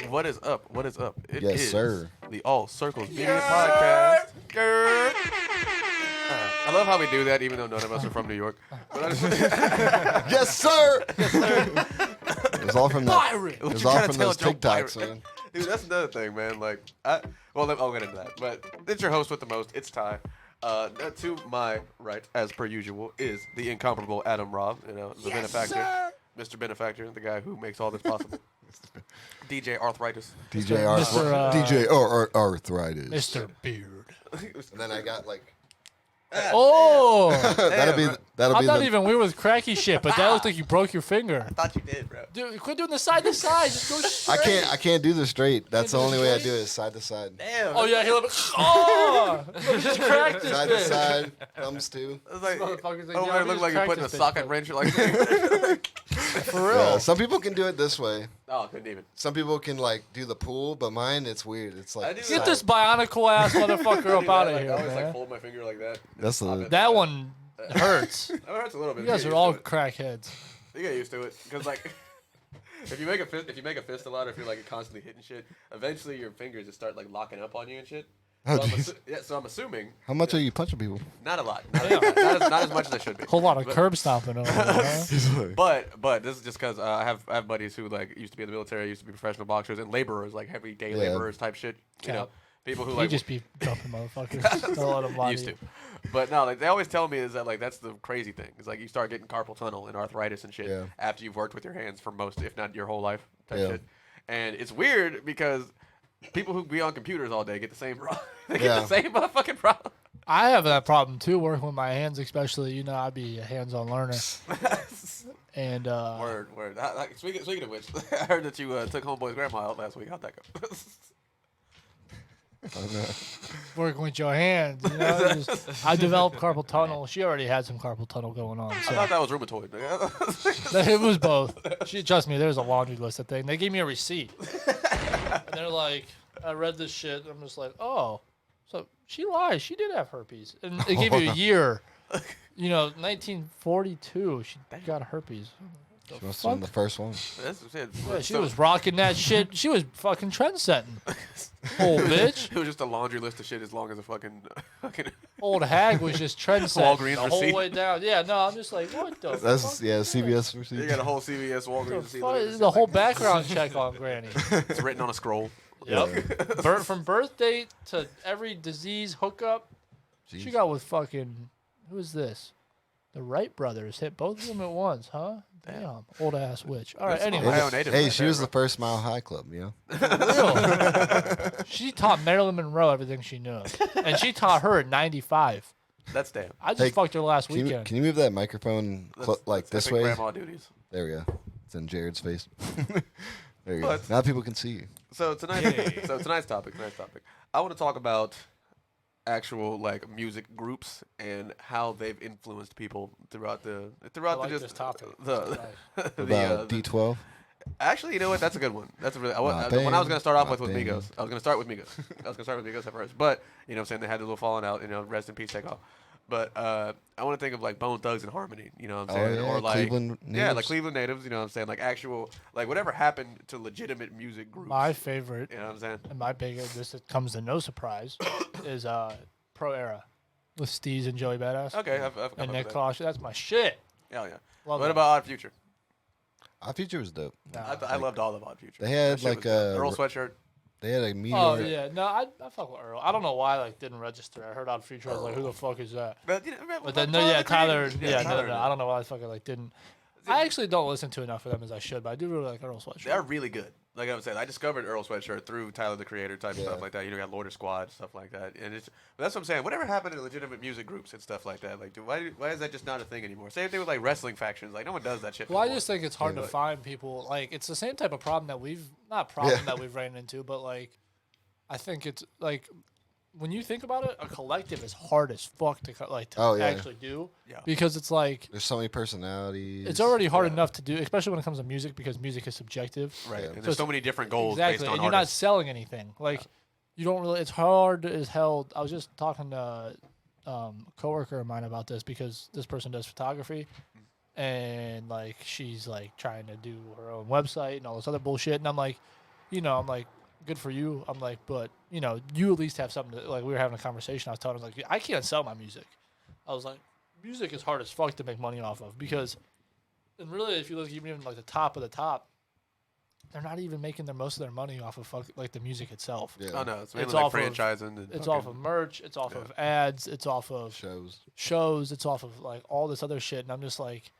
What is up? What is up? It Yes, is sir. the All Circles Media Podcast. Grr. I love how we do that, even though none of us are from New York. Yes, sir. Yes, sir. It was all from that. It was all from those TikToks, man. Dude, that's another thing, man. Like, I'll get into that. But it's your host with the most. It's Tai. To my right, as per usual, is the incomparable Adam Robb, the benefactor, sir. Mr. Benefactor, the guy who makes all this possible. DJ Arthritis. DJ Arthritis. Mr. Beard. And then I got like. Oh, that'll I'm be not the, even weird with cracky shit, but that looked like you broke your finger. I thought you did, bro. Dude, quit doing the side to side. Just go straight. I can't do this straight. That's the only way I do it, is side to side. Damn. Oh yeah, he oh, just cracked his Side to fist. side, thumbs too. It's like, Motherfucker's like, over yeah, there we look just like you're cracked putting a his fist, socket bro. wrench. Like, For real. Yeah, some people can do it this way. oh, couldn't even. Some people can like do the pull, but mine it's weird. It's I like do Get this bionicle ass motherfucker up out of here, I always man. like fold my finger like that. That's the- That one hurts. That hurts a little bit. You guys are all crackheads. You get used to it, because like, if you make a fist a lot, or if you're like constantly hitting shit, eventually your fingers just start like locking up on you and shit. Oh, So, jeez. so I'm assuming How much are you punching people? not a lot, not as much as I should be. Whole lot of But- curb stomping over there, huh? But this is just because I have buddies who like used to be in the military, used to be professional boxers, and laborers, like heavy day Yeah. laborers type shit. You know, Cap. people who You like just be jumping motherfuckers. Don't let 'em lie used to to. you. But no, like they always tell me is that like that's the crazy thing. It's like you start getting carpal tunnel and arthritis and shit Yeah. after you've worked with your hands for most, if not your whole life, type Yeah. shit. And it's weird because people who be on computers all day get the same problem. They get Yeah. the same motherfucking problem. I have that problem too, working with my hands, especially. You know, I'd be a hands-on learner. And Word. Speaking of which, I heard that you took homeboy's grandma out last week. How'd that go? working with your hands, you know, I developed carpal tunnel. She already had some carpal tunnel going on. I So. thought that was rheumatoid. It was both. Trust me, there's a laundry list of things. They gave me a receipt. And they're like, I read this shit. And I'm just like, oh, so she lies. She did have herpes. And they gave you a year. You know, 1942, she got herpes. She must have been the first one. That's it. Yeah, she So- was rocking that shit. She was fucking trend-setting. Old bitch. It was just a laundry list of shit as long as a fucking Old hag was just trend-setting Walgreens the whole receipt. way down. Yeah, no, I'm just like, what the That's fuck? CVS You receipt. got a whole CVS Walgreens receipt. The whole background check on Granny. It's written on a scroll. Yep. From birth date to every disease hookup. She Jeez. got with fucking, who is this? The Wright brothers hit both of them at once, huh? Damn. Old ass witch. All right, That's anyway. Ohio native Hey, right she there, was bro. the first Mile High Club, you know? Real. She taught Marilyn Monroe everything she knew. And she taught her at 95. That's damn. I just Hey, fucked her last Can you, weekend. can you move that microphone like That's this epic way? Grandma duties. There we go. It's in Jared's face. There you But- go. Now people can see you. So tonight's topic. I want to talk about actual like music groups and how they've influenced people throughout the I like just this topic. the About D12. Actually, you know what? That's a good one. That's a really the one I was bang, going to start off with my was bang. Migos. I was going to start with Migos at first, but you know what I'm saying, they had a little falling out. You know, rest in peace, take off. But I want to think of like Bone Thugs and Harmony. You know what I'm saying, Oh, yeah, or like Cleveland yeah, like natives. Cleveland natives. You know what I'm saying, like actual like whatever happened to legitimate music groups. My favorite, you know what I'm saying? and my biggest, this comes to no surprise, is Pro Era with Steez and Joey Badass. Okay, I've And come Nick up with Caution. That's my shit. that. Hell yeah. Love What that. about Odd Future? Our future was dope. Nah. I loved all of Odd Future. They had That shit like was good. Earl a sweatshirt. they had a meteor. Oh yeah, no, I fuck with Earl. I don't know why I like didn't register. I heard Odd Future. I was like, who the fuck is that? But, you know, But then no, yeah, Tyler. Yeah, Tyler. no, I don't know why I fucking like didn't. I actually don't listen to enough of them as I should, but I do really like Earl Sweatshirt. They're really good. Like I was saying, I discovered Earl Sweatshirt through Tyler the Creator type Yeah. stuff like that. You know, got Lorder Squad stuff like that, and it's. But that's what I'm saying. Whatever happened to legitimate music groups and stuff like that? Like, why is that just not a thing anymore? Same thing with like wrestling factions. Like, no one does that shit. Well, I anymore. just think it's hard Yeah. to find people. Like, it's the same type of problem that we've ran into, but like, I think it's like when you think about it, a collective is hard as fuck to Oh, yeah. actually do. Yeah. Because it's like There's so many personalities. it's already hard Yeah. enough to do, especially when it comes to music, because music is subjective. right. Yeah. And So there's so many different goals Exactly, based on and you're not artists. selling anything. Like, you don't really. It's hard as hell. I was just talking to a coworker of mine about this because this person does photography, and like she's like trying to do her own website and all this other bullshit, and I'm like, you know, I'm like, good for you. I'm like, but you know, you at least have something to, like, we were having a conversation. I was telling him, like, I can't sell my music. I was like, music is hard as fuck to make money off of because, and really, if you look even like the top of the top, they're not even making most of their money off of like the music itself. Yeah. Oh no, it's mainly It's like off of- franchising. And It's fucking- off of merch. It's off of ads. It's off of shows. It's off of like all this other shit. And I'm just like,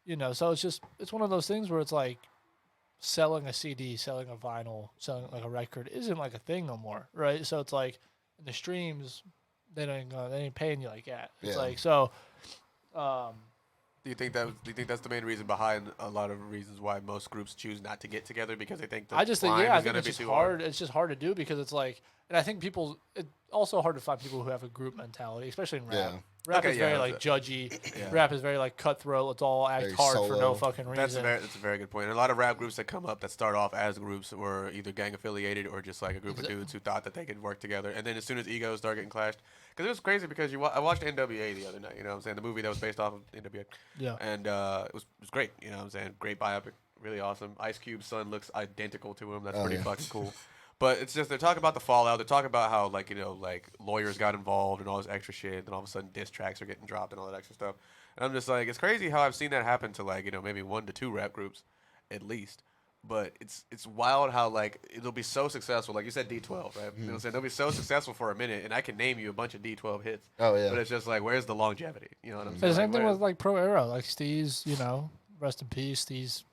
you know, so it's one of those things where it's like selling a CD, selling a vinyl, selling like a record isn't like a thing no more, right? So it's like in the streams, they ain't paying you like that. It's Yeah. like so. Do you think that's the main reason behind a lot of reasons why most groups choose not to get together because they think I just think climb I is think gonna it's be just too hard. It's just hard to do because it's like, and I think it's also hard to find people who have a group mentality, especially in rap. Yeah. Rap Okay, is yeah, very like that's judgy. Yeah. Rap is very like cutthroat. Let's all act Very hard for no solo. fucking reason. That's a very good point. And a lot of rap groups that come up that start off as groups were either gang affiliated or just like a group of dudes who thought that they could work together. And then as soon as egos start getting clashed, because it was crazy because I watched NWA the other night. You know what I'm saying? The movie that was based off of NWA. Yeah. And it was great. You know what I'm saying? Great biopic. Really awesome. Ice Cube's son looks identical to him. That's pretty fucking cool. But it's just they're talking about the fallout. They're talking about how like like lawyers got involved and all this extra shit. And all of a sudden diss tracks are getting dropped and all that extra stuff. And I'm just like, it's crazy how I've seen that happen to like maybe 1 to 2 rap groups, at least. But it's wild how like it'll be so successful. Like you said, D12, right? You know what I'm saying? They'll be so successful for a minute, and I can name you a bunch of D12 hits. Oh yeah. But it's just like, where's the longevity? You know what I'm The saying? same thing where's- with like Pro Era, like Steez, you know, rest in peace. Steez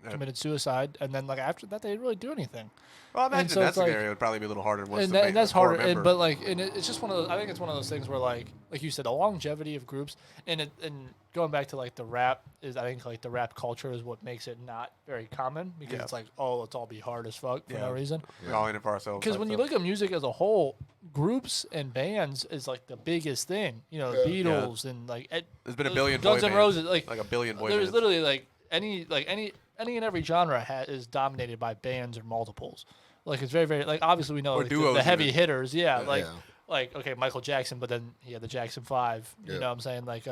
committed suicide, and then like after that, they didn't really do anything. Well, I imagine so that it's like- scenario would probably be a little harder once And, the and that's core harder, member- but like, and it's just one of those. I think it's one of those things where like you said, the longevity of groups, and going back to like the rap is, I think like the rap culture is what makes it not very common because Yeah. it's like, oh, let's all be hard as fuck for Yeah. no reason. We're all in it for ourselves. Because type when you stuff. look at music as a whole, groups and bands is like the biggest thing. You know, Beatles and like There's been a billion Guns boy N' bands, Roses, like a billion boy there's bands. literally like any and every genre is dominated by bands or multiples. Like it's very like obviously we know Or like, duos the heavy even. hitters, like Yeah. like okay, Michael Jackson, but then he had the Jackson 5. You Yeah. know what I'm saying? Like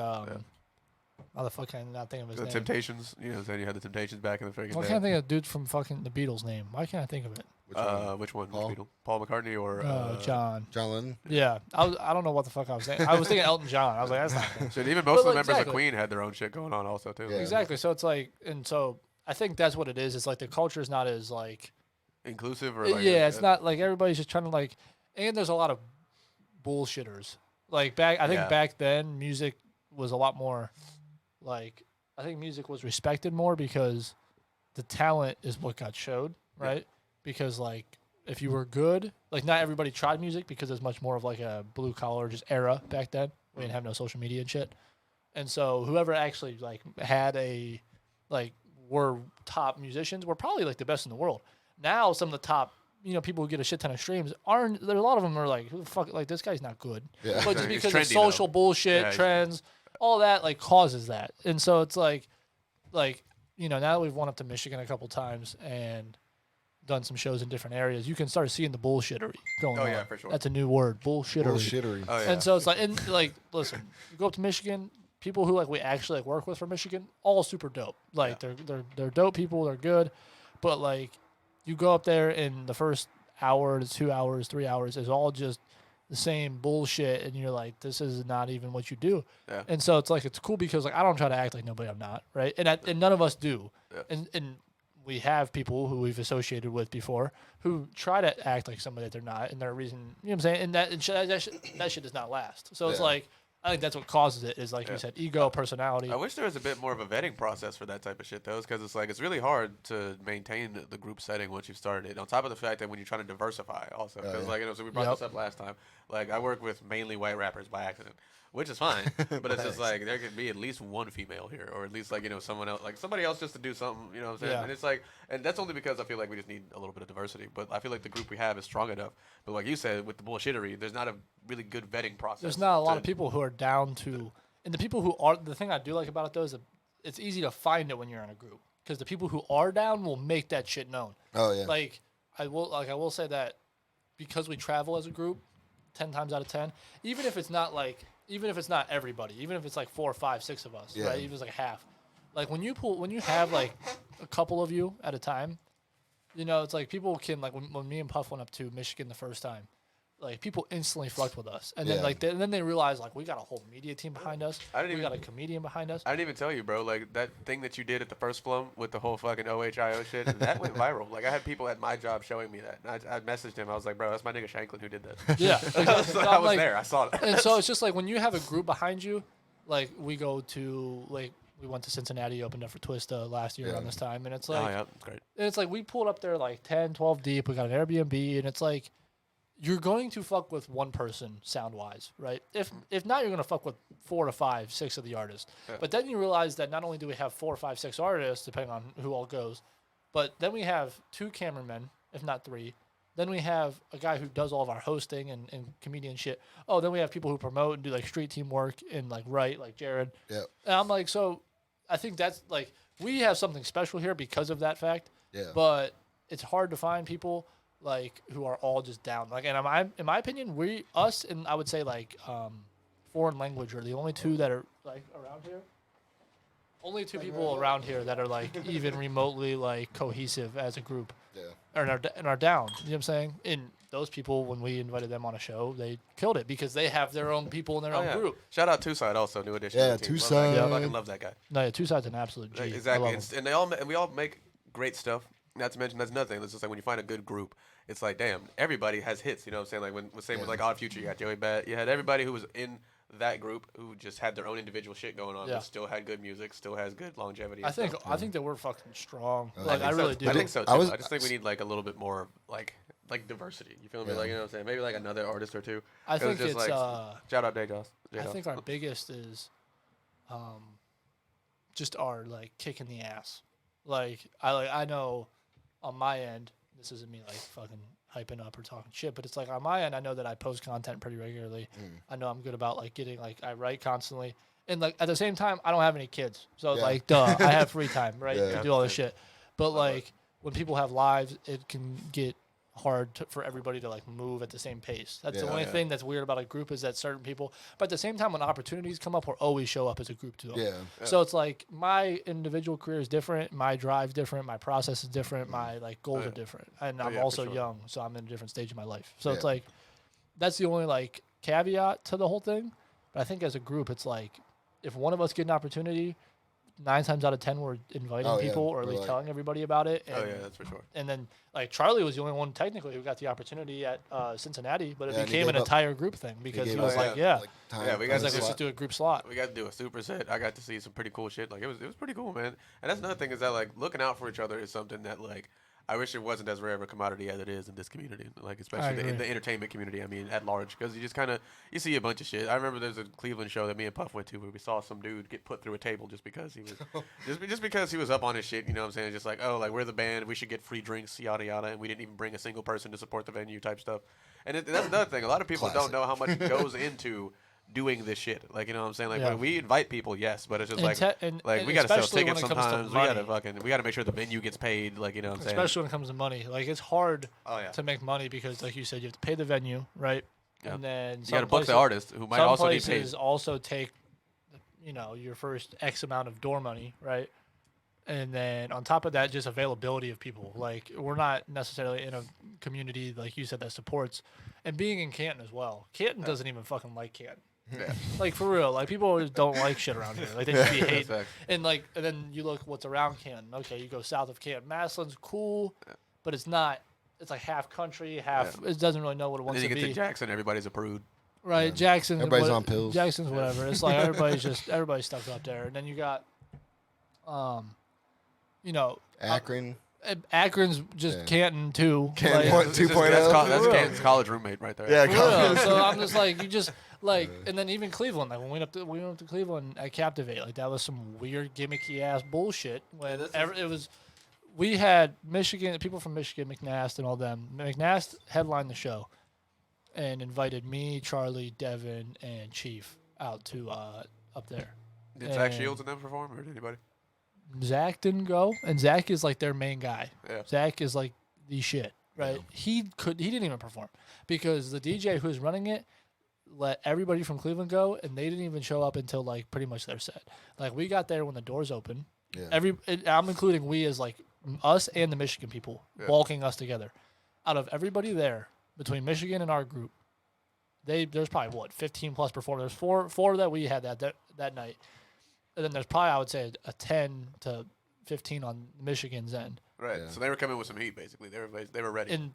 how the fuck can I not think of his The name? Temptations, then you had the Temptations back in the freaking Why day. can't I think of the dude from fucking the Beatles name? Why can't I think of it? Which one? Paul? Which Beatle? Paul McCartney or John. John Lennon. Yeah, I don't know what the fuck I was saying. I was thinking Elton John. I was like, that's not him. Shit, even most of the like, members exactly. of Queen had their own shit going on also too. Yeah. Exactly. So it's like, and so I think that's what it is. It's like the culture is not as like, Inclusive or like it's not like everybody's just trying to like, and there's a lot of bullshitters. Like I think Yeah. back then music was a lot more like, I think music was respected more because the talent is what got showed, right? Because like if you were good, like not everybody tried music because it's much more of like a blue collar just era back then. We didn't have no social media and shit. And so whoever actually like had a like were top musicians were probably like the best in the world. Now some of the top people who get a shit ton of streams aren't. There's a lot of them are like, who the fuck, like this guy's not good. Yeah. But just He's because of trendy, social though. bullshit, Yeah, he's- trends, all that like causes that. And so it's like now that we've went up to Michigan a couple times and done some shows in different areas, you can start seeing the bullshittery going on. Oh, yeah, for sure. That's a new word, bullshittery. Bullshittery. Oh yeah. And so it's like, and like, listen, you go up to Michigan, people who like we actually like work with from Michigan, all super dope. Like they're dope people, they're good, but like you go up there and the first hour to 2 hours, 3 hours is all just the same bullshit, and you're like, this is not even what you do. Yeah. And so it's like it's cool because like I don't try to act like nobody I'm not, right? And none of us do. Yeah. And we have people who we've associated with before who try to act like somebody that they're not, and their reason, you know what I'm saying? And that shit does not last. So it's Yeah. like, I think that's what causes it, is like you said, ego, personality. I wish there was a bit more of a vetting process for that type of shit, though, because it's like it's really hard to maintain the group setting once you've started it. On top of the fact that when you're trying to diversify, also, because so we brought Yep. this up last time. Like I work with mainly white rappers by accident, which is fine, but it's just like there could be at least one female here, or at least like someone else, like somebody else just to do something. You know what I'm saying? Yeah. And it's like, and that's only because I feel like we just need a little bit of diversity. But I feel like the group we have is strong enough. But like you said, with the bullshittery, there's not a really good vetting process. There's not a lot to- of people who are down to, and the people who are, the thing I do like about it though is that it's easy to find it when you're in a group, because the people who are down will make that shit known. Oh yeah. Like I will say that because we travel as a group 10 times out of 10, even if it's not everybody, even if it's like 4, 5, 6 of us, Yeah. right? Even if it's like half. Like when you have like a couple of you at a time, You know, it's like people can like when me and Puff went up to Michigan the first time, like people instantly fucked with us, and then and then they realized like we got a whole media team behind us. We got a comedian behind us. I didn't even tell you, bro. Like that thing that you did at the first Flum with the whole fucking OHIO shit, that went viral. Like I had people at my job showing me that. And I messaged him. I was like, bro, that's my nigga Shanklin who did that. Yeah, so I was there. I saw it. And so it's just like when you have a group behind you, like we go to like we went to Cincinnati, opened up for Twista last year around this time, and it's like, oh yeah, it's great. And it's like we pulled up there like 10, 12 deep. We got an Airbnb, and it's like you're going to fuck with one person sound wise, right? If not, you're gonna fuck with 4 to 5, 6 of the artists. Yeah. But then you realize that not only do we have 4, 5, 6 artists, depending on who all goes, but then we have 2 cameramen, if not 3. Then we have a guy who does all of our hosting and comedian shit. Oh, then we have people who promote and do like street team work and like write, like Jared. Yeah. And I'm like, so I think that's like we have something special here because of that fact. Yeah. But it's hard to find people like who are all just down. Like, and in my opinion, us and I would say like foreign language are the only 2 that are like around here. Only 2 people around here that are like even remotely like cohesive as a group. Yeah. And are down. You know what I'm saying? And those people, when we invited them on a show, they killed it because they have their own people in their own group. Shout out Two Side also, new addition. Yeah, Two Side. I fucking love that guy. No, yeah, Two Side's an absolute G. Exactly. And we all make great stuff. Not to mention, that's nothing. It's just like when you find a good group, it's like, damn, everybody has hits. You know what I'm saying? Like with like Odd Future, you got Joey Bat. You had everybody who was in that group who just had their own individual shit going on, but still had good music, still has good longevity. I think that we're fucking strong. Like I really do. I think so too. I just think we need like a little bit more like diversity. You feel me? Like, you know what I'm saying? Maybe like another artist or 2. I think it's like, shout out Dayjoss. I think our biggest is just our like kick in the ass. Like I know on my end, this isn't me like fucking hyping up or talking shit, but it's like on my end, I know that I post content pretty regularly. I know I'm good about like getting like I write constantly, and like at the same time, I don't have any kids, so like duh, I have free time, right, to do all this shit. But like when people have lives, it can get hard for everybody to like move at the same pace. That's the only thing that's weird about a group is that certain people, but at the same time when opportunities come up, we'll always show up as a group too. So it's like my individual career is different, my drive's different, my process is different, my like goals are different, and I'm also young, so I'm in a different stage of my life. So it's like that's the only like caveat to the whole thing. But I think as a group, it's like if one of us get an opportunity, 9 times out of 10 we're inviting people or at least telling everybody about it. And, that's for sure. And then like Charlie was the only one technically who got the opportunity at Cincinnati, but it became an entire group thing because he was like, we got let's just do a group slot. We got to do a superset. I got to see some pretty cool shit. Like it was pretty cool, man. And that's another thing is that like looking out for each other is something that like I wish it wasn't as rare of a commodity as it is in this community, like especially in the entertainment community. I mean, at large, because you just kind of you see a bunch of shit. I remember there's a Cleveland show that me and Puff went to where we saw some dude get put through a table just because he was just because he was up on his shit. You know what I'm saying? Just like, oh, like we're the band, we should get free drinks, yada yada, and we didn't even bring a single person to support the venue type stuff. And that's another thing. A lot of people don't know how much goes into doing this shit. Like, you know what I'm saying? Like when we invite people, yes, but it's just we gotta sell tickets sometimes. We gotta make sure the venue gets paid. Like, you know what I'm saying? Especially when it comes to money. Like it's hard to make money because like you said, you have to pay the venue, right? Yeah. And then you gotta book the artist who might also need paid. Some places also take, you know, your first X amount of door money, right? And then on top of that, just availability of people. Like we're not necessarily in a community like you said that supports, and being in Canton as well. Canton doesn't even fucking like Canton. Yeah. Like for real, like people always don't like shit around here. Like they just be hate, and then you look what's around Canton. Okay, you go south of Canton. Massillon's cool, but it's not. It's like half country, half. It doesn't really know what it wants to be. Then you get to Jackson, everybody's a prude. Right, yeah. Jackson. Everybody's on pills. Jackson's whatever. It's like everybody's stuck up there, and then you got, you know, Akron. Akron's just Canton too. Canton like, 2.0. That's Canton's college roommate right there. Yeah, so I'm just like you just. Like and then even Cleveland, like when we went up to Cleveland at Captivate, like that was some weird gimmicky ass bullshit. When we had Michigan people from Michigan, McNast and all them. McNast headlined the show, and invited me, Charlie, Devin, and Chief out to up there. Did Zach Shields and them perform, or did anybody? Zach didn't go, and Zach is like their main guy. Yeah. Zach is like the shit, right? Yeah. He didn't even perform because the DJ who's running it let everybody from Cleveland go, and they didn't even show up until like pretty much their set. Like we got there when the doors open. Yeah. I'm including we as like us and the Michigan people bulking us together. Out of everybody there, between Michigan and our group, there's probably 15 plus performers. There's four that we had that night, and then there's probably, I would say, a 10 to 15 on Michigan's end. Right. Yeah. So they were coming with some heat, basically. They were ready. And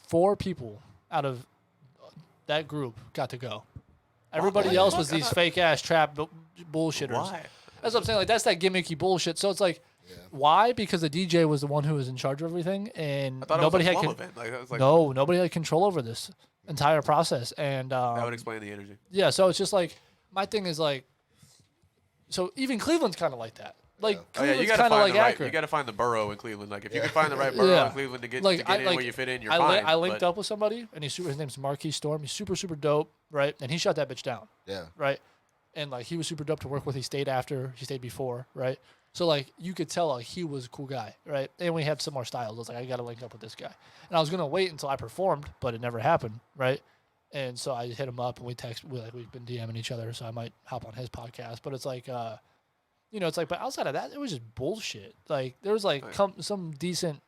4 people out of that group got to go. Everybody else was these fake ass trap bullshitters. Why? That's what I'm saying. Like, that's that gimmicky bullshit. So it's like, why? Because the DJ was the one who was in charge of everything, and nobody had nobody had control over this entire process. And that would explain the energy. Yeah. So it's just like, my thing is like, so even Cleveland's kind of like that. Like, you gotta find you gotta find the borough in Cleveland. Like, if you can find the right borough in Cleveland to get in where you fit in, you're fine. I linked up with somebody, and his name's Marquis Storm. He's super, super dope, right? And he shut that bitch down. Yeah. Right? And, like, he was super dope to work with. He stayed after. He stayed before, right? So, like, you could tell, like, he was a cool guy, right? And we had similar styles. I was like, I got to link up with this guy. And I was going to wait until I performed, but it never happened, right? And so I hit him up, and we've been DMing each other, so I might hop on his podcast. But it's like, it's like, but outside of that, it was just bullshit. Like, there was, like, some decent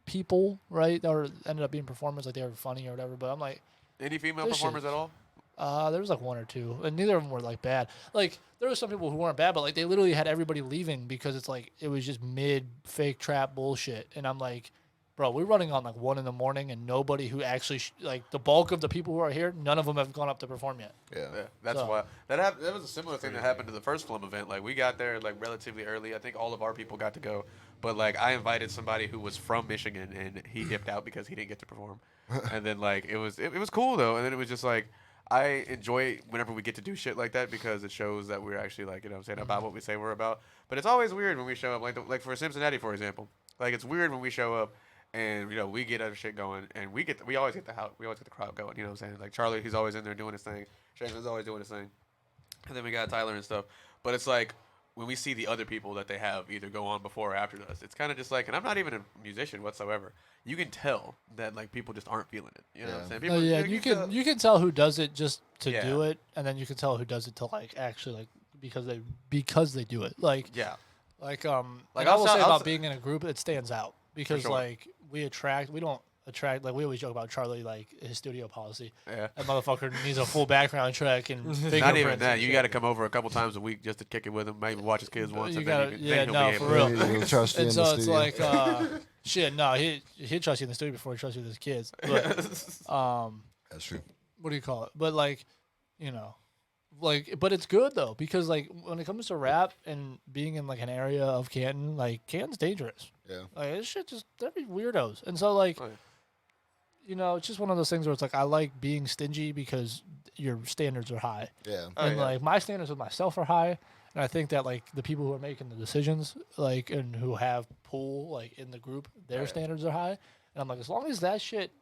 people, right, that ended up being performers, like, they were funny or whatever. But I'm like, any female performers at all? There was like 1 or 2, and neither of them were like bad. Like, there were some people who weren't bad, but like they literally had everybody leaving because it's like it was just mid fake trap bullshit. And I'm like, bro, we're running on like 1 a.m, and nobody who actually like the bulk of the people who are here, none of them have gone up to perform yet. Yeah, that's why that was a similar thing that happened to the first Flum event. Like, we got there like relatively early. I think all of our people got to go, but like I invited somebody who was from Michigan, and he dipped out because he didn't get to perform. And then like it was cool though, and then it was just like, I enjoy whenever we get to do shit like that because it shows that we're actually, like, about what we say we're about. But it's always weird when we show up, like for Cincinnati, for example. Like, it's weird when we show up and, we get other shit going, and we always get the crowd going, you know what I'm saying? Like, Charlie, he's always in there doing his thing. Shane's always doing his thing. And then we got Tyler and stuff. But it's like, when we see the other people that they have either go on before or after us, it's kind of just like, and I'm not even a musician whatsoever, you can tell that like people just aren't feeling it. You know what I'm saying? People, you can tell who does it just to do it, and then you can tell who does it to like actually like because they do it. Like I will say about being in a group, it stands out because like we don't attract, like we always joke about Charlie, like his studio policy. Yeah, that motherfucker needs a full background check and not even that. You got to come over a couple times a week just to kick it with him. Maybe watch his kids once. Then for real. He'll trust you in the studio. It's like shit. No, he'll trust you in the studio before he trusts you with his kids. But that's true. What do you call it? But like, but it's good though because like when it comes to rap and being in like an area of Canton, like Canton's dangerous. Yeah. Like this shit they're weirdos, and so like. It's just one of those things where it's like I like being stingy because your standards are high. Yeah. And like my standards with myself are high, and I think that like the people who are making the decisions, like and who have pull like in the group, their standards are high. And I'm like, as long as that shit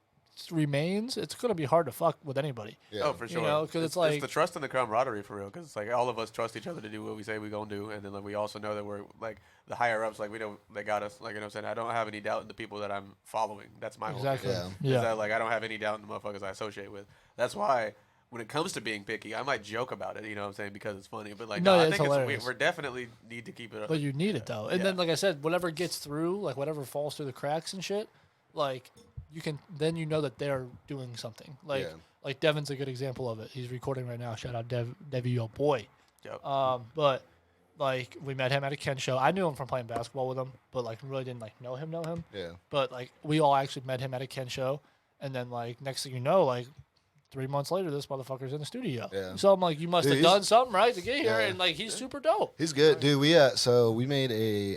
remains, it's gonna be hard to fuck with anybody. Yeah. Oh, for sure. Because it's like it's the trust and the camaraderie for real. Because it's like all of us trust each other to do what we say we're gonna do, and then like we also know that we're like the higher ups. Like we know they got us. Like, you know what I'm saying? I don't have any doubt in the people that I'm following. That's my whole thing. Yeah. Is that like I don't have any doubt in the motherfuckers I associate with. That's why when it comes to being picky, I might joke about it. You know what I'm saying? Because it's funny. But like I think we're definitely need to keep it up. But you need it though. And then like I said, whatever gets through, like whatever falls through the cracks and shit, like. You can then that they're doing something like Devin's a good example of it. He's recording right now. Shout out Devi, your boy. Yep. But like we met him at a Ken show. I knew him from playing basketball with him, but like really didn't like know him. Yeah. But like we all actually met him at a Ken show, and then like next thing you know, like 3 months later, this motherfucker's in the studio. Yeah. So I'm like, you must have done something right to get here, and like he's super dope. He's good, dude. We made a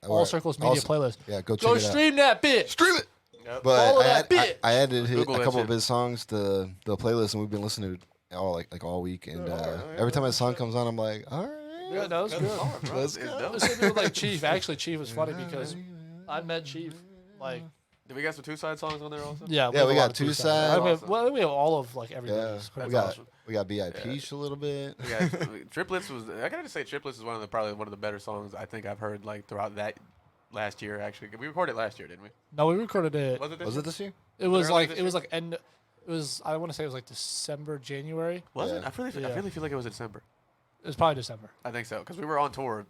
All Circles Media playlist. Yeah, go check it out. Stream that bitch. Stream it. Yep. But I added a couple of his songs to the playlist, and we've been listening to it all week. And every time a song comes on, I'm like, all right. Yeah, that was good. Let's go. With like Chief. Actually, Chief was funny because I met Chief. Like, did we got some 2-side songs on there also? Yeah, we got 2-side. We have all of like everything. Yeah. We got BIP a little bit. Yeah, Triplets was. I gotta say, Triplets is probably one of the better songs I think I've heard like throughout that. Last year, actually, we recorded last year, didn't we? No, we recorded it. Was it this year? It was like end. It was I want to say it was like December, January. Was it? I really feel like it was December. It was probably December. I think so because we were on tour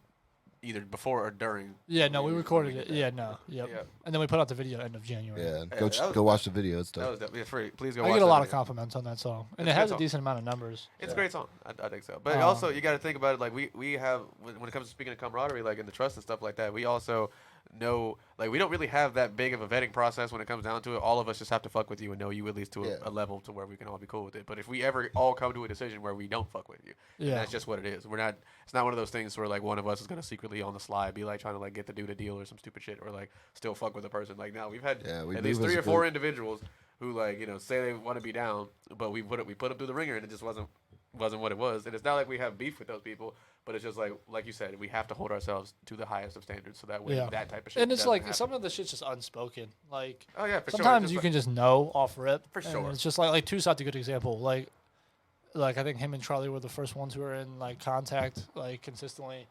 either before or during. Yeah, no, we recorded it. Yeah, no, yep. Yeah. And then we put out the video end of January. Yeah, go watch the video. It's dope. That was free. Please go. I watch get a that lot of video. compliments on that song, and It's it a has good a decent amount of numbers. It's a great song. I think so. But also, you got to think about it. Like we have when it comes to speaking of camaraderie, like in the trust and stuff like that. We also know, like, we don't really have that big of a vetting process when it comes down to it. All of us just have to fuck with you and know you at least to a level to where we can all be cool with it. But if we ever all come to a decision where we don't fuck with you, then that's just what it is. We're not. It's not one of those things where like one of us is gonna secretly on the slide be like trying to like get the dude a deal or some stupid shit or like still fuck with a person. Like now we've had at least 3 or 4 individuals who like say they want to be down, but we put them through the ringer and it just wasn't what it was. And it's not like we have beef with those people, but it's just like you said, we have to hold ourselves to the highest of standards so that way that type of shit. And it's like happen. some of the shit's just unspoken. Like for sometimes sure. you can just know off rip. For sure. It's just like Tucson's a good example. Like I think him and Charlie were the first ones who were in like contact like consistently,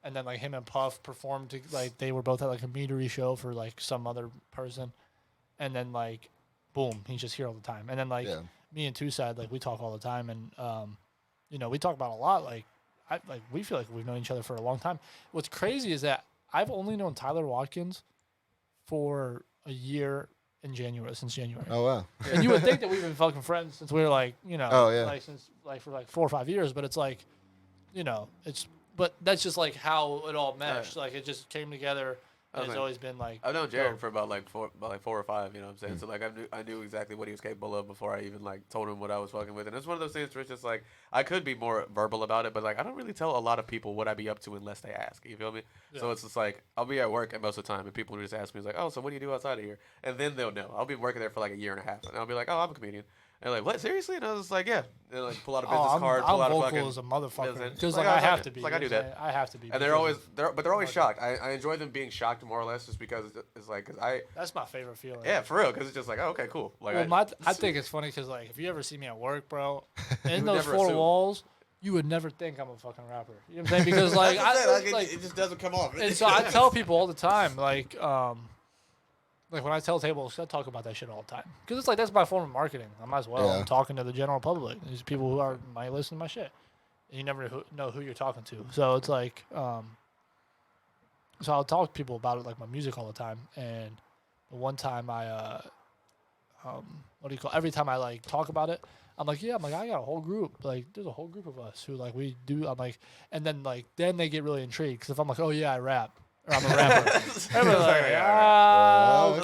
and then like him and Puff performed like they were both at like a meadery show for like some other person, and then like boom, he's just here all the time. And then like me and Tucson, like we talk all the time, and we talk about a lot. Like we feel like we've known each other for a long time. What's crazy is that I've only known Tyler Watkins for a year since January. Oh wow! And you would think that we've been fucking friends since we were like, like since like for like 4 or 5 years. But it's like, but that's just like how it all meshed. Like it just came together. And it's always been like I've known Jared for about 4 or 5. You know what I'm saying? So like I knew exactly what he was capable of before I even like told him what I was fucking with. And it's one of those things where it's just like I could be more verbal about it, but like I don't really tell a lot of people what I be up to unless they ask. You feel me? Yeah. So it's just like I'll be at work and most of the time, and people just ask me, like, "Oh, so what do you do outside of here?" And then they'll know. I'll be working there for like a year and a half, and I'll be like, "Oh, I'm a comedian." And like, what? Seriously? And I was just like, yeah. And like, pull out a business card, pull out a fucking. I'm vocal as a motherfucker. Because like I have to be. Like I do that. I have to be. And they're always shocked. I enjoy them being shocked more or less, just because it's like, That's my favorite feeling. Yeah, for real. Because it's just like, oh, okay, cool. Like, I think it's funny because like if you ever see me at work, bro, in those 4 walls. You would never think I'm a fucking rapper. You know what I'm saying? Because like, it just doesn't come off. And so I tell people all the time, like when I tell tables, I talk about that shit all the time. Because it's like, that's my form of marketing. I might as well. I'm talking to the general public. These people who might listen to my shit. And you never know who you're talking to. So it's like, so I'll talk to people about it, like my music all the time. And the one time every time I like talk about it, I'm like, I got a whole group. Like, there's a whole group of us who like we do. I'm like, and then they get really intrigued because if I'm like, oh yeah, I rap. Or I'm a rapper. Everybody's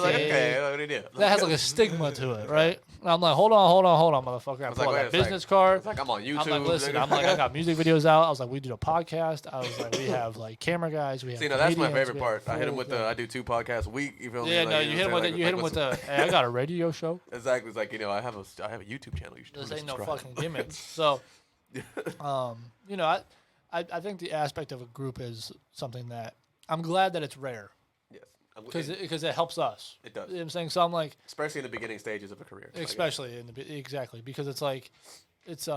like, okay, what do you do? That has like a stigma to it, right? And I'm like, hold on, motherfucker. I pull out that business card. It's like I'm on YouTube. I'm like, listen, I got music videos out. I was like, we did a podcast. I was like, we have like camera guys. We have that's my favorite part. I hit him with I do 2 podcasts a week. You feel me? Yeah, no, you hit him with the, hey, I got a radio show. Exactly. It's like, I have a YouTube channel. You should this ain't no fucking gimmick. So, I think the aspect of a group is something that I'm glad that it's rare. Yes. Because it helps us. It does. You know what I'm saying? So I'm like... Especially in the beginning stages of a career. Especially exactly. Because it's like, it's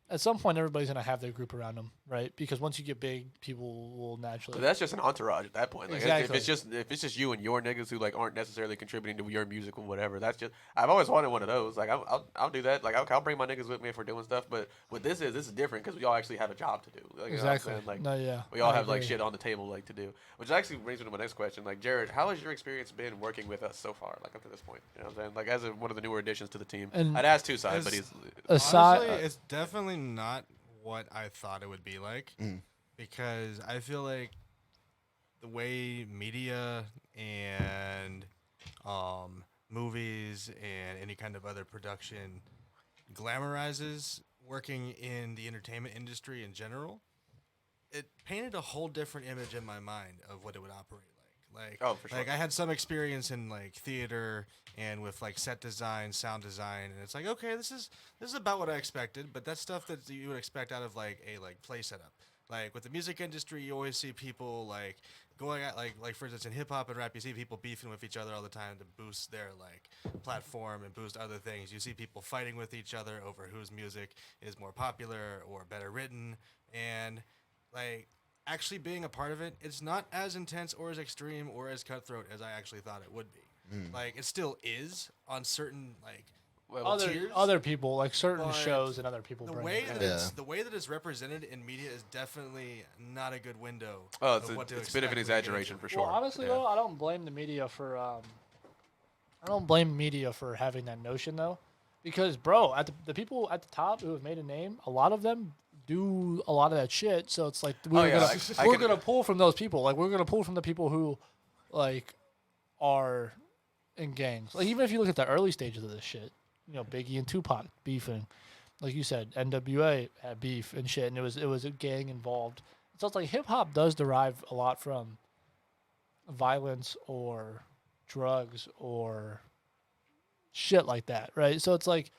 at some point everybody's gonna have their group around them, right? Because once you get big, people will naturally. But that's just an entourage at that point. Like, exactly. If it's just you and your niggas who like aren't necessarily contributing to your music or whatever, that's just. I've always wanted one of those. Like I'll do that. Like I'll bring my niggas with me if we're doing stuff. But what this is different because we all actually have a job to do. Like, exactly. You know what I'm saying? Like, no, yeah. We all have like shit on the table like to do. Which actually brings me to my next question. Like Jared, how has your experience been working with us so far? Like up to this point, you know what I'm saying? Like as one of the newer additions to the team. And I'd ask Tucson, but he's honestly, it's definitely not what I thought it would be like, because I feel like the way media and movies and any kind of other production glamorizes working in the entertainment industry in general, it painted a whole different image in my mind of what it would operate like. Oh, for sure. Like I had some experience in like theater and with like set design, sound design, and it's like, okay, this is about what I expected, but that's stuff that you would expect out of like a play setup. Like with the music industry, you always see people like going at like for instance in hip hop and rap, you see people beefing with each other all the time to boost their like platform and boost other things. You see people fighting with each other over whose music is more popular or better written, and like actually being a part of it, it's not as intense or as extreme or as cutthroat as I actually thought it would be. Like it still is on certain like other people, like certain shows and other people. The bring way it. that the way that it's represented in media is definitely not a good window. Oh, it's a bit of an exaggeration for sure. Well, honestly though, I don't blame the media for having that notion though, because bro, the people at the top who have made a name, a lot of them do a lot of that shit. So it's like we're gonna pull from those people. Like we're gonna pull from the people who, like, are in gangs. Like even if you look at the early stages of this shit, you know, Biggie and Tupac beefing, like you said, NWA had beef and shit, and it was a gang involved. So it's like hip hop does derive a lot from violence or drugs or shit like that, right? So it's like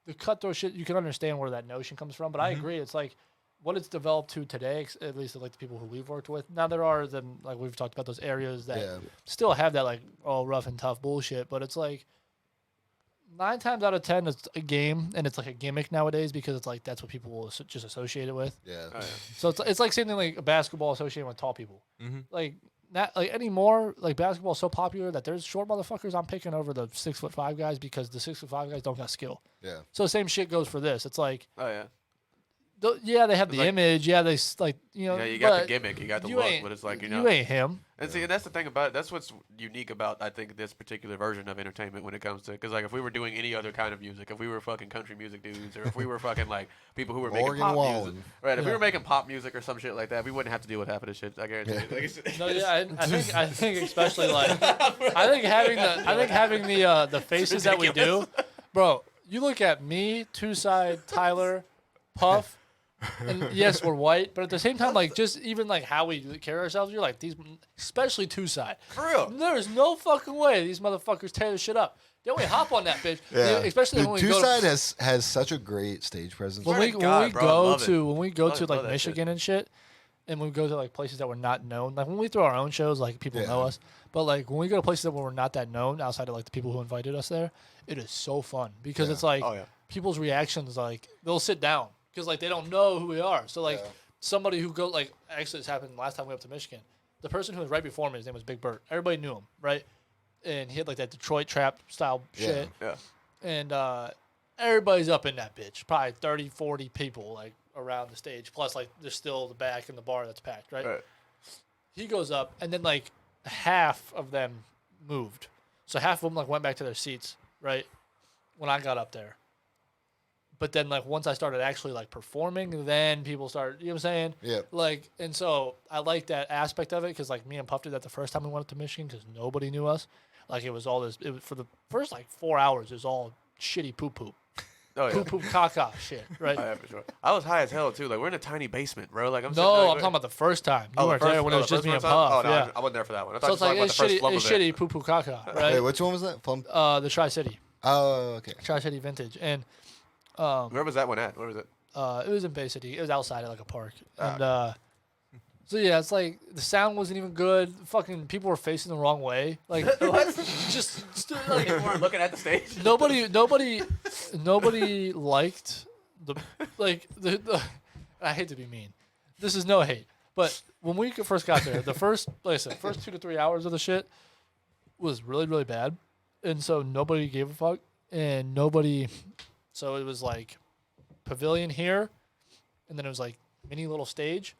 the cutthroat shit. You can understand where that notion comes from, but I agree. It's like what it's developed to today, at least like the people who we've worked with. Now there are them, like we've talked about, those areas that still have that like rough and tough bullshit, but it's like 9 times out of 10 it's a game and it's like a gimmick nowadays because it's like that's what people will just associate it with. Yeah. Oh, yeah. So it's like same thing like a basketball associated with tall people. Like not like anymore. Like basketball is so popular that there's short motherfuckers I'm picking over the 6'5" guys because the 6'5" guys don't got skill. Yeah. So the same shit goes for this. It's like yeah, they have the image. Yeah, they like you know. Yeah, you got the gimmick, you got the look, but it's like you ain't him. And see, and that's the thing about it. That's what's unique about I think this particular version of entertainment when it comes to, because like if we were doing any other kind of music, if we were fucking country music dudes, or if we were fucking like people who were making pop music, right? If we were making pop music or some shit like that, we wouldn't have to deal with half of this shit. I guarantee you. No, yeah, I think especially like I think having the faces that we do, bro. You look at me, Two Side, Tyler, Puff. And yes, we're white, but at the same time, like just even like how we carry ourselves, you're like these, especially Two Side. For real, there's no fucking way these motherfuckers tear this shit up. Then we hop on that bitch. Yeah. Especially when we Two go. Side has such a great stage presence. When we go to like Michigan and shit, and we go to like places that we're not known. Like when we throw our own shows, like people know us. But like when we go to places that we're not that known outside of like the people who invited us there, it is so fun because it's like people's reactions. Like they'll sit down. Because like they don't know who we are, so like somebody who go like actually this happened last time we went up to Michigan. The person who was right before me, his name was Big Bert. Everybody knew him, right? And he had like that Detroit trap style shit. Yeah. And everybody's up in that bitch. Probably 30, 40 people like around the stage. Plus like there's still the back and the bar that's packed, right? He goes up, and then like half of them moved. So half of them like went back to their seats, right? When I got up there. But then, like, once I started actually, like, performing, then people started, you know what I'm saying? Yeah. Like, and so I like that aspect of it because, like, me and Puff did that the first time we went up to Michigan because nobody knew us. Like, it was all this, it was for the first, like, 4 hours, it was all shitty poop-poop. Oh, yeah. Poop-poop caca shit, right? Oh, yeah, for sure. I was high as hell, too. Like, we're in a tiny basement, bro. Like, I'm talking about the first time. You weren't there when it was just me and Puff. Oh, no, I wasn't there for that one. I so it's like, it's shitty poop-poop caca, right? Wait, which one was that? The Tri-City. Oh, okay. Tri-City Vintage. And where was that one at? Where was it? It was in Bay City. It was outside at like a park. And so yeah, it's like the sound wasn't even good. Fucking people were facing the wrong way. Like just like, people weren't looking at the stage. Nobody liked the I hate to be mean. This is no hate. But when we first got there, the first 2 to 3 hours of the shit was really, really bad. And so nobody gave a fuck. And so it was like pavilion here, and then it was like mini little stage,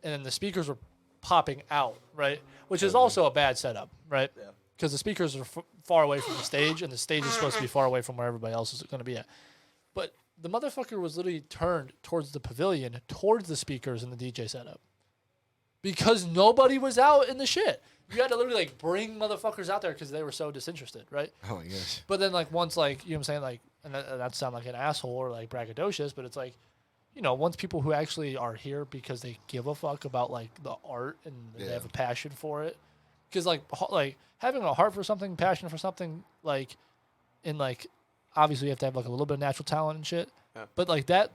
and then the speakers were popping out, right? Which is also a bad setup, right? Yeah. Because the speakers are far away from the stage, and the stage is supposed to be far away from where everybody else is going to be at. But the motherfucker was literally turned towards the pavilion, towards the speakers and the DJ setup. Because nobody was out in the shit. You had to literally like bring motherfuckers out there because they were so disinterested, right? Oh my gosh. But then like once like, you know what I'm saying, like, and that sound like an asshole or like braggadocious, but it's like, you know, once people who actually are here because they give a fuck about like the art and they have a passion for it, because like having a heart for something, passion for something, like, and like obviously you have to have like a little bit of natural talent and shit, but like that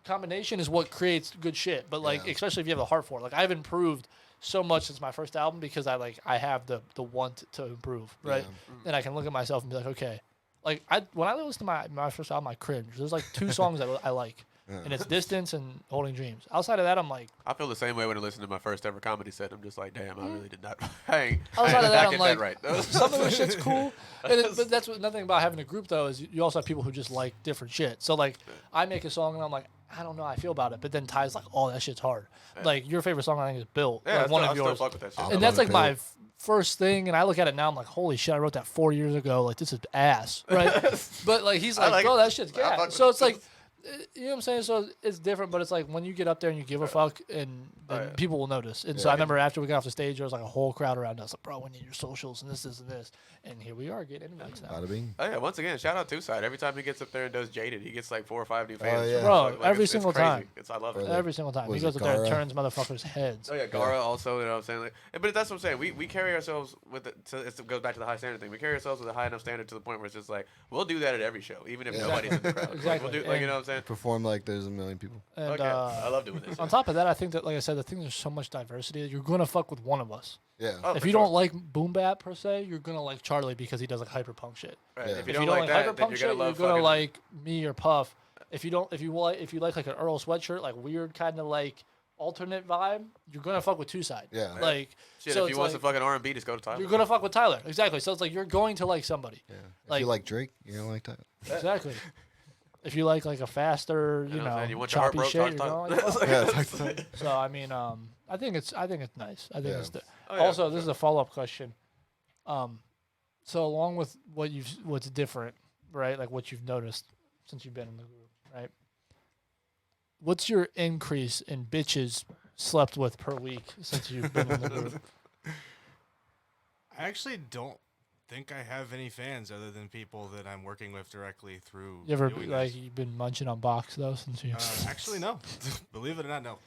combination is what creates good shit. But like especially if you have a heart for it, like I've improved so much since my first album because I have the want to improve, right? And I can look at myself and be like, okay. Like when I listen to my first album, I cringe. There's like 2 songs that I like. and it's Distance and Holding Dreams. Outside of that, I'm like. I feel the same way when I listen to my first ever comedy set. I'm just like, damn, I really did not. I Outside of that, I'm get like, that right. some of the shit's cool. But that's what nothing about having a group though is you also have people who just like different shit. So like, I make a song and I'm like, I don't know how I feel about it. But then Ty's like, oh, that shit's hard. Like your favorite song I think is Built. Yeah, like, one of I yours. still fuck with that shit. And that's like my first thing, and I look at it now. I'm like, holy shit! I wrote that 4 years ago. Like, this is ass, right? But like, he's like, bro, that shit's gas. So it's like, you know what I'm saying? So it's different, but it's like when you get up there and you give a fuck, and then people will notice. And so I remember after we got off the stage, there was like a whole crowd around us, like, bro, we need your socials and this, and this. And here we are getting invites now. Bada bing. Oh yeah, once again, shout out Two-Side. Every time he gets up there and does Jaded, he gets like 4 or 5 new fans. yeah. Bro, every single crazy. time. I love it. Every single time. He Was goes it up there and Gara? turns motherfuckers' heads. Oh yeah, Gara also. You know what I'm saying? Like, but that's what I'm saying. We carry ourselves with it. So it goes back to the high standard thing. We carry ourselves with a high enough standard to the point where it's just like we'll do that at every show, even if nobody's in the crowd. Exactly. Like, we'll do, like, you know what I'm saying? Perform like there's a million people. And Okay, I love doing this. on top of that, I think that, like I said, the thing there's so much diversity that you're gonna fuck with one of us. Yeah. Oh, If for you sure. don't like boom bap per se, you're gonna like Charlie because he does like hyperpunk shit. Right. Yeah. If If you don't like that, then hyperpunk you're shit, gonna you're love gonna fucking like me or Puff. If you like a Earl sweatshirt, like weird kind of like alternate vibe, you're gonna fuck with Two-Side. Yeah. Like shit. so If you it's want like, some fucking R&B, just go to Tyler. you're gonna fuck with Tyler. Exactly. So it's like you're going to like somebody. Yeah. If Like- you like Drake, you're gonna like that. Exactly. If you like a faster, you You know what I'm know, saying? You want your heart choppy broke, shit, talk you're to gonna like Yeah. that. So I mean, I think it's nice. I think Yeah. it's Oh, yeah, also for this is a follow-up question. So along with what's different, right? Like what you've noticed since you've been in the group, right? What's your increase in bitches slept with per week since you've been in the group? I actually don't think I have any fans other than people that I'm working with directly through. You ever doing like this. you've been munching on box though since you? Actually, no. Believe it or not, no.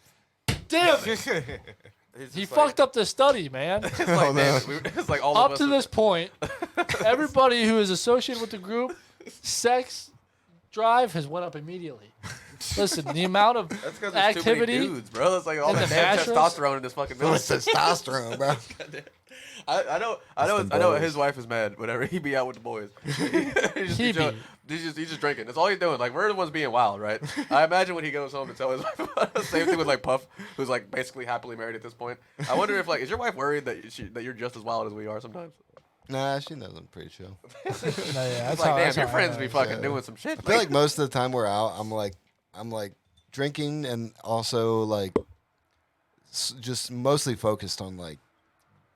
Damn it! It's He just fucked up the study, man. It's like, man, it's like all Up of us. to this point, everybody who is associated with the group, sex drive has went up immediately. Listen, the amount of That's because there's too many activity. dudes, bro. It's like all in that the damn mattress. testosterone in this fucking building. It's testosterone, bro. I know them his bros. wife is mad whenever he be out with the boys. He be. He's just drinking. That's all he's doing. Like we're the ones being wild, right? I imagine when he goes home to tell his wife. Same thing with like Puff, who's like basically happily married at this point. I wonder if like is your wife worried that you're just as wild as we are sometimes? Nah, she knows I'm pretty chill. No, yeah, It's that's like how, damn, that's your how friends I be am. fucking Yeah. doing some shit. I feel like most of the time we're out, I'm like drinking and also like just mostly focused on like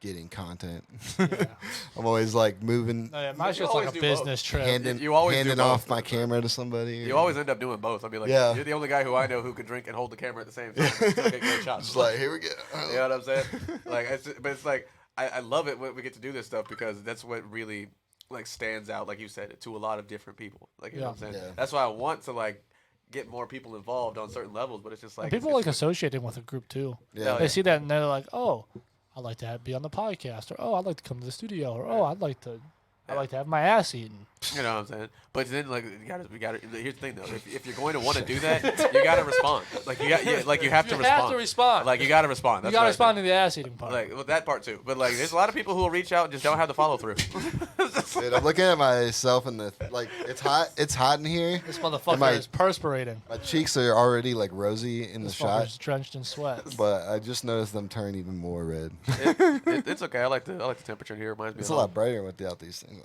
getting content. Yeah. I'm always like moving, No, yeah, mine's You just like always a do both. business trip. handing, You always do handing both. off my camera to somebody. You always end up doing both. I mean, like Yeah. you're the only guy who I know who can drink and hold the camera at the same time. And still get great shots. just like, here we go. You know what I'm saying? Like, but it's like I love it when we get to do this stuff because that's what really like stands out, like you said, to a lot of different people. Like you know what I'm saying? Yeah. That's why I want to like get more people involved on certain levels. But it's just like And people it's like associating with a group too. Yeah. They see that and they're like, oh, I'd like to be on the podcast, or oh, I'd like to come to the studio, or oh, I'd like to have my ass eaten. You know what I'm saying? But then, like, we gotta. Here's the thing, though. If you're going to want to do that, you gotta respond. Like you have to You respond. have to respond. Like you gotta respond. You That's gotta what I respond think. to the ass eating part. Like well, that part too. But like, there's a lot of people who will reach out and just don't have the follow through. Dude, I'm looking at myself in the like it's hot in here. This motherfucker my- is perspirating. My cheeks are already like rosy in the This shot, fucker's drenched in sweat. but I just noticed them turn even more red. It's okay. I like the temperature in here. It reminds me. It's of a lot home. brighter without these things.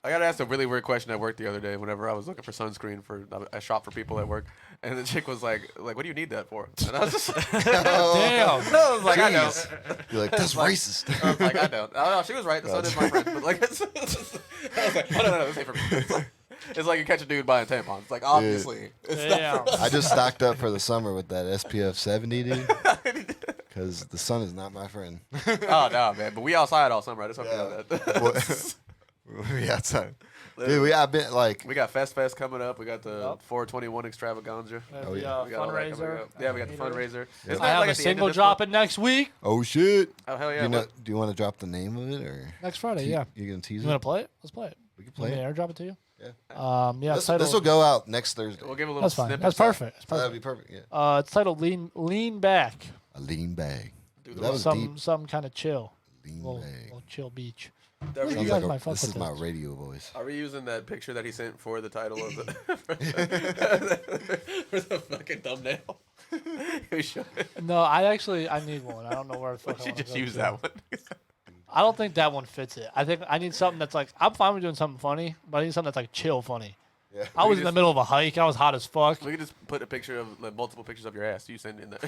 I got asked a really weird question at work the other day. Whenever I was looking for sunscreen for I shop for people at work, and the chick was like, what do you need that for? And I was just like, Damn. I was like, I don't. Jeez. You're like, that's racist. I was like, I don't. Oh, no, she was right. So did my friend. But like, I was like, oh, no, this ain't for me. It's like you catch a dude buying tampons. It's like, obviously. It's Damn. I just stocked up for the summer with that SPF 70, dude. Because the sun is not my friend. oh, no, man. But we outside all summer. I just hope you know that. We outside. Dude, I've been like, We got Fest coming up. We got the 421 extravaganza. Oh, yeah. We got all that coming Fundraiser. up. Yeah, we got the fundraiser. Isn't I that have like a at the end of single this dropping month? next week. oh shit. Oh, hell yeah. Do you, know, What- do you want to drop the name of it or Next Friday, yeah. you gonna tease You want it? to play it? Let's play it. We can Want me play to it. airdrop it to you? Yeah. Yeah. This Titled, will go out next Thursday. We'll give a little That's fine. snippet. That's perfect. That's That'd perfect. be perfect. Yeah. It's titled Lean Back. A lean bag. Do the That was deep. Some kind of chill. Lean Little bag. chill beach. Are we, You Sounds guys like might fuck this with is my this. radio voice. are we using that picture that he sent for the title of the for the fucking thumbnail? We should. No, I need one. I don't know where the fuck We I should wanna just go use to. that one. I don't think that one fits it. I think I need something that's like, I'm fine with doing something funny, but I need something that's like chill funny. Yeah. I was in the just- middle of a hike. I was hot as fuck. We could just put a picture of multiple pictures of your ass. You send in there.